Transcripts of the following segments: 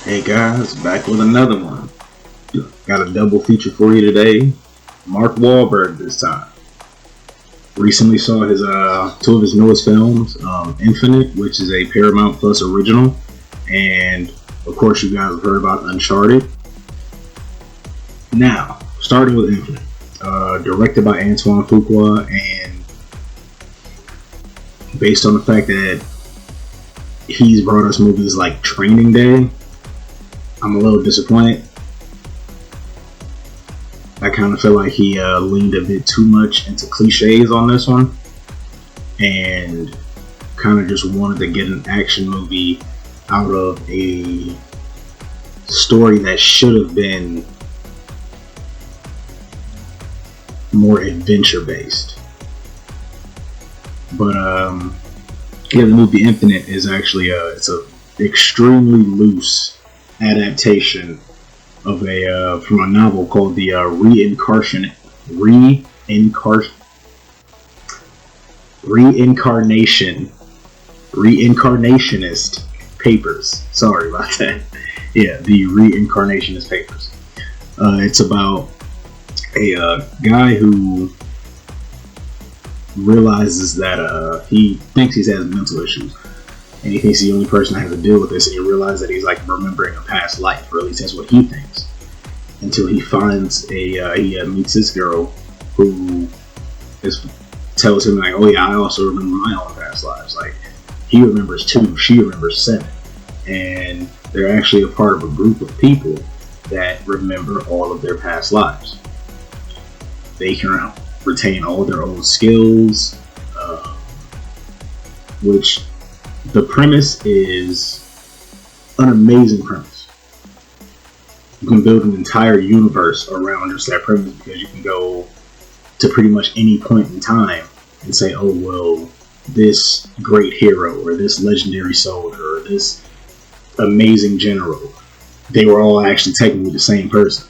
Hey guys, back with another one. Got a double feature for you today. Mark Wahlberg this time. Recently saw his two of his newest films, Infinite, which is a Paramount Plus original, and of course you guys have heard about Uncharted. Now, starting with Infinite, directed by Antoine Fuqua, and based on the fact that he's brought us movies like Training Day, I'm a little disappointed. I kind of feel like he leaned a bit too much into cliches on this one, and kind of just wanted to get an action movie out of a story that should have been more adventure based. But yeah, the movie Infinite is actually it's a extremely loose adaptation of a from a novel called the Reincarnationist Papers. Sorry about that. Yeah, the Reincarnationist Papers. It's about a guy who realizes that he thinks he has mental issues, and he thinks he's the only person that has to deal with this, and he realizes that he's like remembering a past life, or at least that's what he thinks, until he finds he meets this girl who tells him like, oh yeah, I also remember my own past lives. Like, he remembers 2, she remembers 7, and they're actually a part of a group of people that remember all of their past lives. They can retain all their old skills, which the premise is an amazing premise. You can build an entire universe around just that premise, because you can go to pretty much any point in time and say, oh well, this great hero or this legendary soldier or this amazing general, they were all actually technically the same person.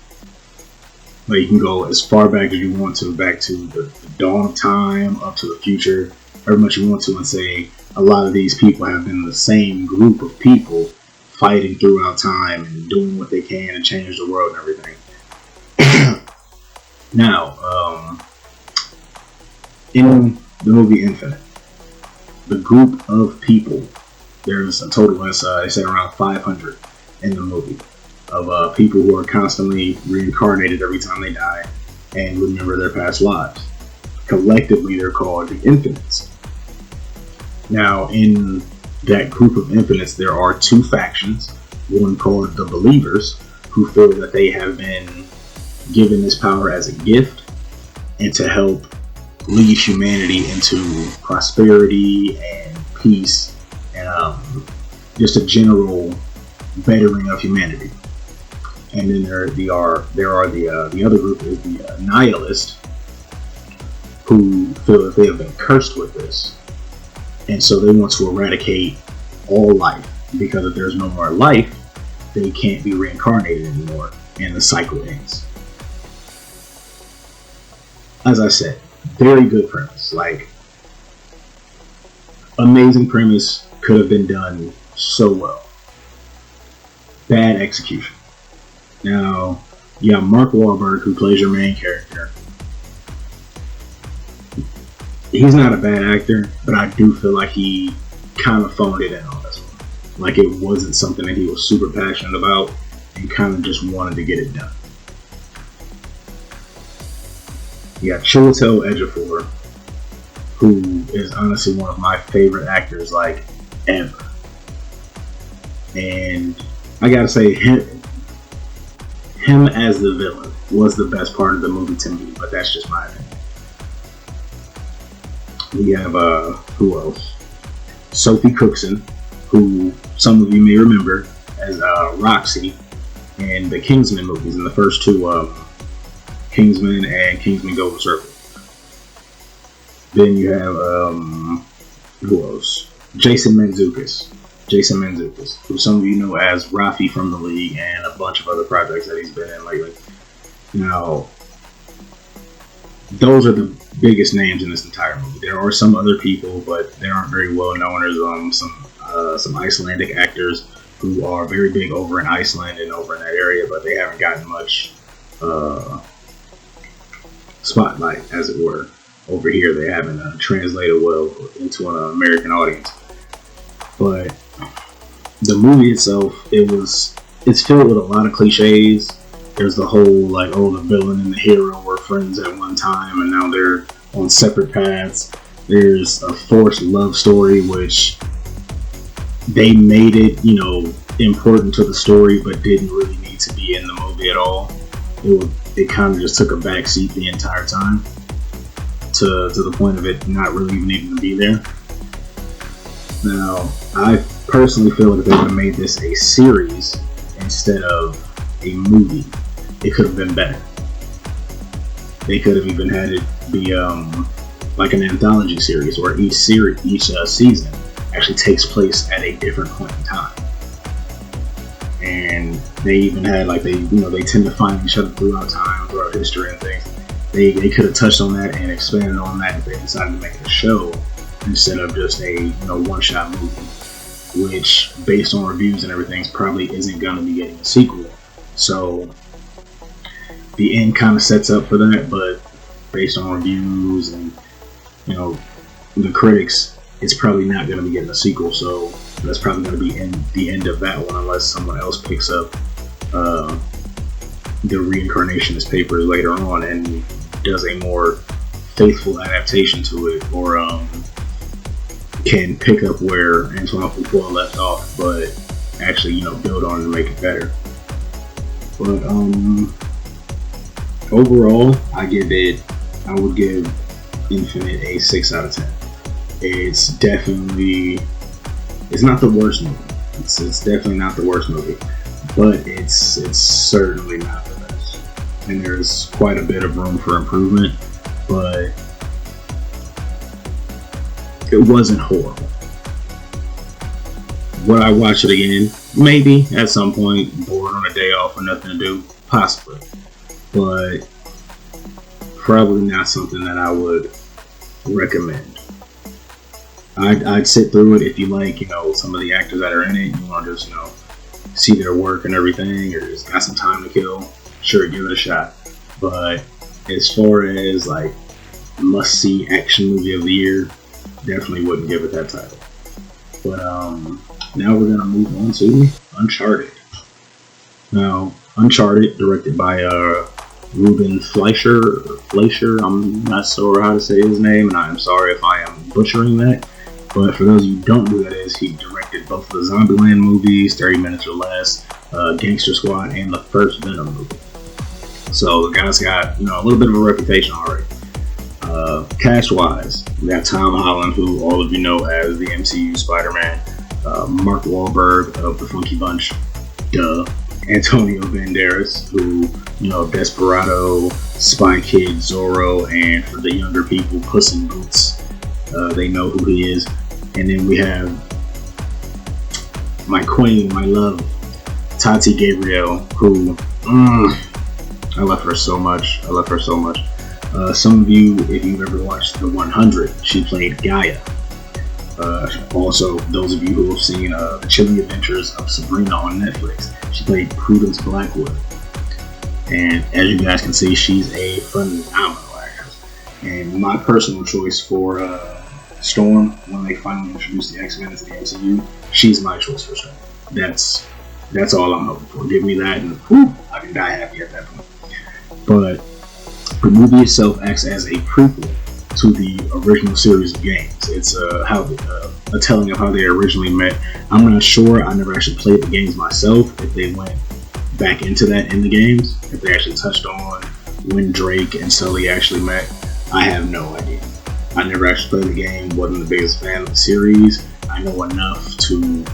But you can go as far back as you want to, back to the dawn of time, up to the future, however much you want to, and say a lot of these people have been the same group of people fighting throughout time and doing what they can to change the world and everything. Now, in the movie Infinite, the group of people, there's a total, they said around 500 in the movie, of people who are constantly reincarnated every time they die and remember their past lives. Collectively, they're called the Infinites. Now, in that group of Infinites, there are 2 factions. One called the Believers, who feel that they have been given this power as a gift and to help lead humanity into prosperity and peace and just a general bettering of humanity. And then there are the other group is the Nihilists, who feel that they have been cursed with this, and so they want to eradicate all life, because if there's no more life, they can't be reincarnated anymore, and the cycle ends. As I said, very good premise, like amazing premise, could have been done so well. Bad execution. Now, you got Mark Wahlberg, who plays your main character. He's not a bad actor, but I do feel like he kind of phoned it in on this one. Like, it wasn't something that he was super passionate about, and kind of just wanted to get it done. You got Chiwetel Ejiofor, who is honestly one of my favorite actors, like, ever. And I gotta say, him as the villain was the best part of the movie to me, but that's just my opinion. We have, who else? Sophie Cookson, who some of you may remember as Roxy in the Kingsman movies, in the first 2, Kingsman and Kingsman Golden Circle. Then you have, who else? Jason Mantzoukas, who some of you know as Rafi from The League and a bunch of other projects that he's been in lately. Now, those are the biggest names in this entire movie. There are some other people, but they aren't very well known. There's some Icelandic actors who are very big over in Iceland and over in that area, but they haven't gotten much spotlight, as it were. Over here, they haven't translated well into an American audience. But the movie itself, it's filled with a lot of cliches. There's the whole like, oh, the villain and the hero were friends at one time and now they're on separate paths. There's a forced love story, which they made it, important to the story, but didn't really need to be in the movie at all. It kind of just took a backseat the entire time to the point of it not really even needing to be there. Now, I personally feel that if they would have made this a series instead of a movie, it could have been better. They could have even had it be like an anthology series, where each season actually takes place at a different point in time. And they even had like they tend to find each other throughout time, throughout history and things. They could have touched on that and expanded on that if they decided to make it a show instead of just a one-shot movie, which based on reviews and everything probably isn't going to be getting a sequel. So the end kind of sets up for that, but based on reviews and the critics, it's probably not going to be getting a sequel. So that's probably going to be the end of that one, unless someone else picks up the Reincarnationist papers later on and does a more faithful adaptation to it, or can pick up where Antoine Fuqua left off, but actually build on it and make it better. But overall, I would give Infinite a 6 out of 10. It's not the worst movie. It's definitely not the worst movie, but it's certainly not the best. And there's quite a bit of room for improvement, but it wasn't horrible. Would I watch it again? Maybe at some point, bored on a day off or nothing to do, possibly. But probably not something that I would recommend. I'd sit through it if you like, some of the actors that are in it. You want to just, see their work and everything, or just got some time to kill. Sure, give it a shot. But as far as like must-see action movie of the year, definitely wouldn't give it that title. But now we're gonna move on to Uncharted. Now, Uncharted, directed by Ruben Fleischer. I'm not sure how to say his name, and I am sorry if I am butchering that. But for those of you who don't know who that is, he directed both the Zombieland movies, 30 Minutes or Less, Gangster Squad, and the first Venom movie. So the guy's got a little bit of a reputation already. Cast-wise, we got Tom Holland, who all of you know as the MCU Spider-Man, Mark Wahlberg of the Funky Bunch, Antonio Banderas, who, Desperado, Spy Kid, Zorro, and for the younger people, Puss in Boots. They know who he is. And then we have my queen, my love, Tati Gabrielle, who, I love her so much. Some of you, if you've ever watched The 100, she played Gaia. Also, those of you who have seen The Chilling Adventures of Sabrina on Netflix, she played Prudence Blackwood. And as you guys can see, she's a phenomenal actress. And my personal choice for Storm, when they finally introduced the X-Men into the MCU, she's my choice for Storm. That's all I'm hoping for. Give me that, and I can die happy at that point. But the movie itself acts as a prequel to the original series of games. It's a telling of how they originally met. I'm not sure. I never actually played the games myself. If they went back into that in the games, if they actually touched on when Drake and Sully actually met, I have no idea. I never actually played the game. Wasn't the biggest fan of the series. I know enough to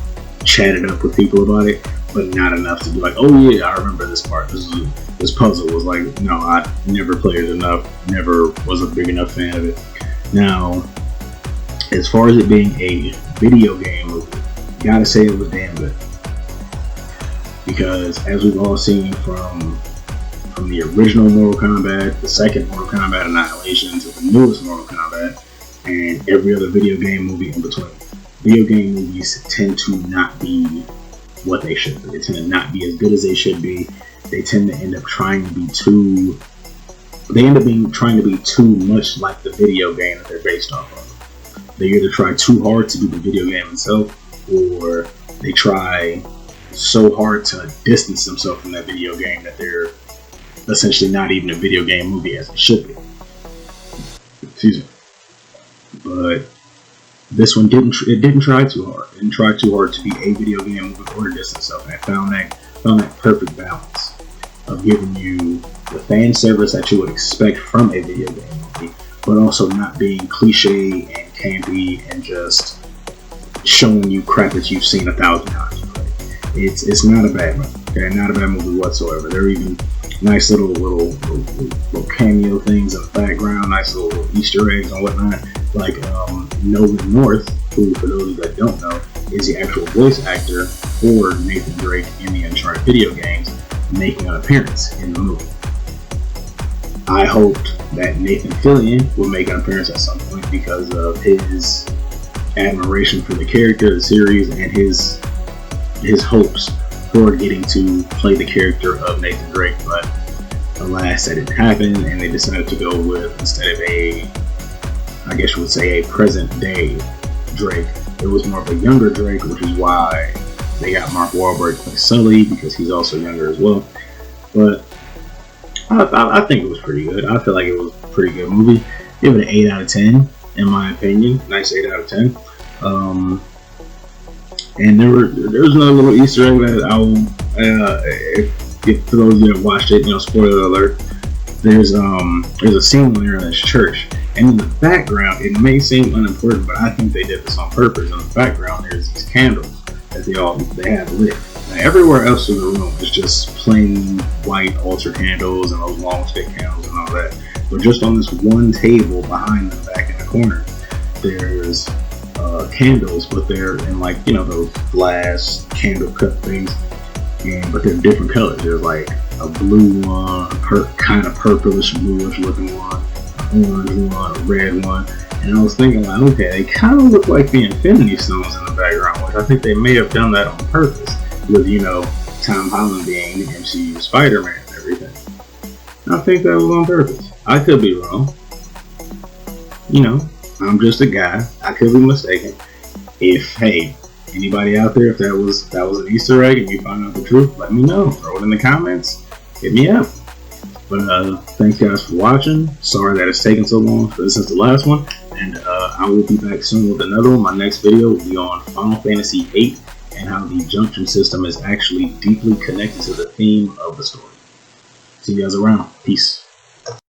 chat it up with people about it, but not enough to be like, oh yeah, I remember this part. This puzzle was like, no, I never played it enough. Never was a big enough fan of it. Now, as far as it being a video game movie, gotta say it was damn good. Because as we've all seen from the original Mortal Kombat, the second Mortal Kombat Annihilation, to the newest Mortal Kombat, and every other video game movie in between, video game movies tend to not be what they should be. They tend to not be as good as they should be. They tend to end up trying to be too. They end up trying to be too much like the video game that they're based off of. They either try too hard to be the video game itself, or they try so hard to distance themselves from that video game that they're essentially not even a video game movie as it should be. Excuse me. But this one didn't try too hard. It didn't try too hard to be a video game movie or to distance itself. And I found that perfect balance of giving you the fan service that you would expect from a video game movie, but also not being cliche and campy and just showing you crap that you've seen 1,000 times already. It's not a bad movie. Okay, not a bad movie whatsoever. There are even nice little cameo things in the background, nice little Easter eggs and whatnot. Like Nolan North, who, for those that don't know, is the actual voice actor for Nathan Drake in the Uncharted video games, making an appearance in the movie. I hoped that Nathan Fillion would make an appearance at some point because of his admiration for the character, the series, and his hopes for getting to play the character of Nathan Drake. But alas, that didn't happen, and they decided to go with, instead of I guess you would say, a present day Drake, it was more of a younger Drake, which is why they got Mark Wahlberg to play Sully, because he's also younger as well. But I think it was pretty good. I feel like it was a pretty good movie. Give it an 8 out of 10, in my opinion. Nice 8 out of 10. And there was another little Easter egg that if for those of you that watched it, spoiler alert. There's a scene when they're in this church, and in the background, it may seem unimportant, but I think they did this on purpose. In the background, there's these candles that they have lit. Now, everywhere else in the room is just plain white altar candles and those long stick candles and all that. But just on this one table behind them, back in the corner, there's candles, but they're in those glass candle cup things, but they're different colors. There's like a blue one, kind of purplish bluish looking one, an orange one, a red one. And I was thinking, okay, they kind of look like the Infinity Stones in the background, which I think they may have done that on purpose with, Tom Holland being the MCU Spider-Man and everything. I think that was on purpose. I could be wrong. I'm just a guy. I could be mistaken. Hey, anybody out there, if that was an Easter egg and you find out the truth, let me know. Throw it in the comments. Hit me up. But thanks guys for watching. Sorry that it's taken so long, but this is the last one. And I will be back soon with another one. My next video will be on Final Fantasy VIII and how the junction system is actually deeply connected to the theme of the story. See you guys around. Peace.